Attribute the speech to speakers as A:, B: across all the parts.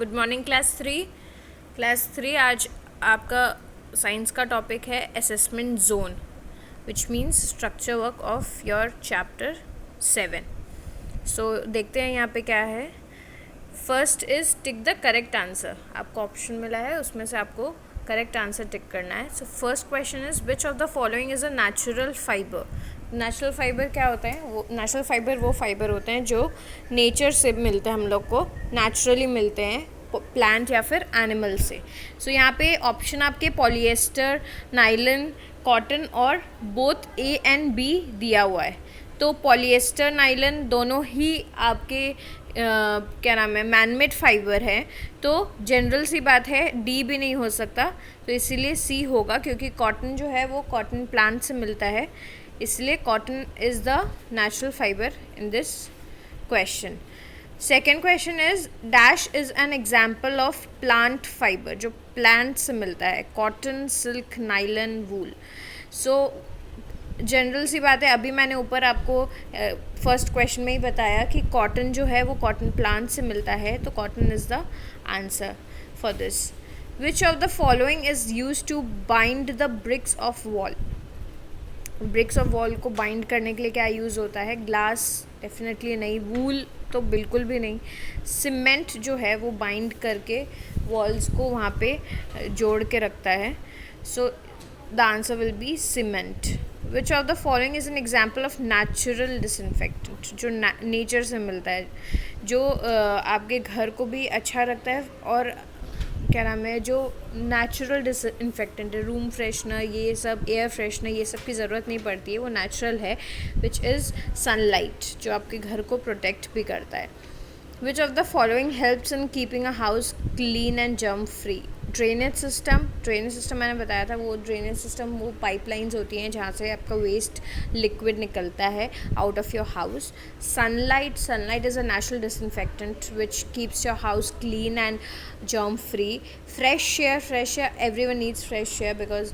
A: Good morning class three. आज आपका science का टॉपिक है assessment zone, which means structure work of your chapter 7। सो देखते हैं यहाँ पे क्या है। First is tick the correct answer. आपको ऑप्शन मिला है, उसमें से आपको करेक्ट आंसर टिक करना है। So first question is which of the following is a natural fibre. Natural fibre क्या होता है? वो नेचुरल फाइबर वो फाइबर होते हैं जो नेचर से मिलते हैं, हम लोग को नेचुरली मिलते हैं प्लांट या फिर एनिमल से। सो यहाँ पे ऑप्शन आपके पॉलिएस्टर, नाइलन, कॉटन और बोथ ए एंड बी दिया हुआ है। तो पॉलिएस्टर, नाइलन दोनों ही आपके क्या नाम है, मैनमेड फाइबर है। तो जनरल सी बात है, डी भी नहीं हो सकता, तो इसीलिए सी होगा, क्योंकि कॉटन जो है वो कॉटन प्लांट से मिलता है, इसलिए cotton is the natural fibre in this question. Second question is dash is an example of plant fibre, जो प्लांट से मिलता है, कॉटन, सिल्क, नाइलन, वूल। सो जनरल सी बात है, अभी मैंने ऊपर आपको फर्स्ट क्वेश्चन में ही बताया कि कॉटन जो है वो कॉटन प्लांट से मिलता है, तो cotton is the answer for this. Which of the following is use to bind the bricks of wall. Bricks of wall को बाइंड करने के लिए क्या यूज़ होता है? ग्लास डेफिनेटली नहीं, वूल तो बिल्कुल भी नहीं, सीमेंट जो है वो बाइंड करके वॉल्स को वहाँ पे जोड़ के रखता है। So the answer will be cement. Which of the following is an example of natural disinfectant, जो नेचर से मिलता है, जो आपके घर को भी अच्छा रखता है, और क्या नाम है, जो नेचुरल डिसइंफेक्टेंट है, रूम फ्रेशनर, ये सब, एयर फ्रेशनर, ये सब की ज़रूरत नहीं पड़ती है, वो नेचुरल है, विच इज़ सनलाइट, जो आपके घर को प्रोटेक्ट भी करता है। विच of the following helps in keeping a house clean and germ free. Drainage system मैंने बताया था, वो ड्रेनेज सिस्टम वो पाइपलाइंस होती हैं जहाँ से आपका वेस्ट लिक्विड निकलता है out of your house. Sunlight is a natural disinfectant which keeps your house clean and germ free. Fresh air, everyone needs fresh air because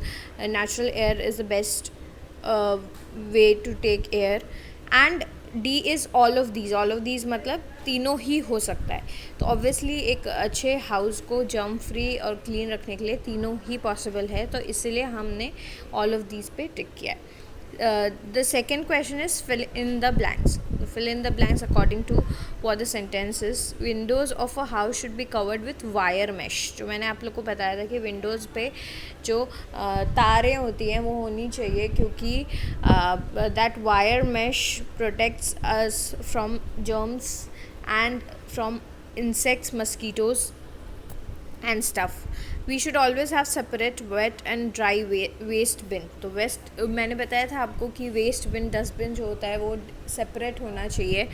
A: natural air is the best way to take air. And D is all of these मतलब तीनों ही हो सकता है। तो obviously एक अच्छे house को germ free और क्लीन रखने के लिए तीनों ही पॉसिबल है, तो इसीलिए हमने ऑल ऑफ दीज पे टिक किया है। The second question is fill in the blanks. Fill in the blanks according to what the sentence is. Windows of a house should be covered with wire mesh. जो मैंने आप लोग को बताया था कि विंडोज़ पे जो तारें होती हैं वो होनी चाहिए, क्योंकि that wire mesh protects us from germs and from insects, mosquitoes and stuff. We should always have separate wet and dry waste bin. तो वेस्ट मैंने बताया था आपको कि वेस्ट बिन, डस्टबिन जो होता है वो सेपरेट होना चाहिए।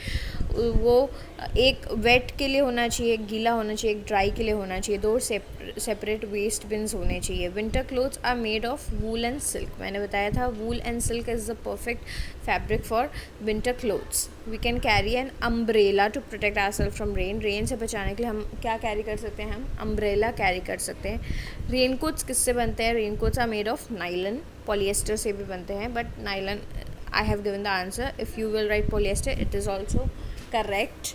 A: वो एक वेट के लिए होना चाहिए, एक गीला होना चाहिए, एक ड्राई के लिए होना चाहिए, दो सेपरेट वेस्ट बिन्स होने चाहिए। Winter clothes are made of wool and silk. मैंने बताया था wool and silk is the perfect fabric for winter clothes. We can carry an umbrella to protect ourselves from rain से बचाने के लिए हम क्या कैरी कर सकते हैं? हम अम्ब्रेला कैरी कर सकते हैं। रेनकोट्स किससे बनते हैं? Raincoats are made of nylon, polyester से भी बनते हैं, but nylon I have given the answer. If you will write polyester, it is also correct.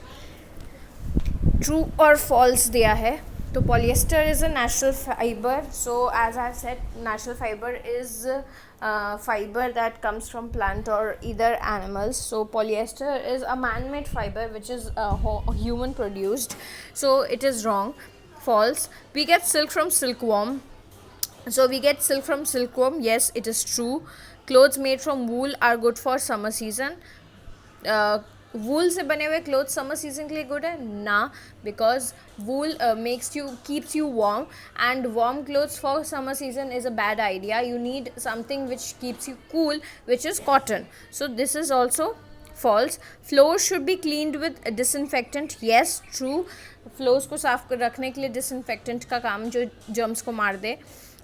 A: True और फॉल्स दिया है। तो polyester is a natural fibre, so as I said natural fibre is fiber that comes from plant or either animals. So polyester is a man-made fiber which is human produced, so it is wrong. False. We get silk from silkworm. So we get silk from silkworm, yes, it is true. Clothes made from wool are good for summer season. वूल से बने हुए cloth summer season के लिए good है ना, because wool keeps you warm, and warm clothes for summer season is a bad idea. You need something which keeps you cool, which is cotton. So this is also false. Floors should be cleaned with disinfectant, yes, true. Floors को साफ रखने के लिए disinfectant का काम जो germs को मार दे।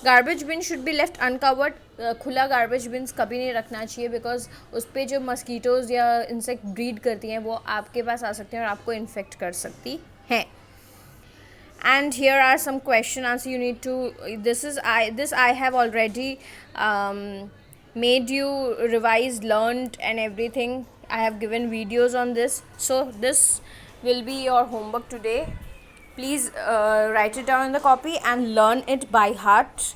A: Garbage bin should be left uncovered. खुला गार्बेज बिन्स कभी नहीं रखना चाहिए, बिकॉज उस पर जो मस्कीटोज़ या इंसेक्ट ब्रीड करती हैं वो आपके पास आ सकती हैं और आपको इन्फेक्ट कर सकती हैं। And here are some question answer you need to, this I have already made you revise, learned and everything. I have given videos on this, so this will be your homework today. Please write it down in the copy and learn it by heart.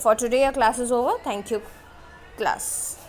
A: For today, your class is over. Thank you, class.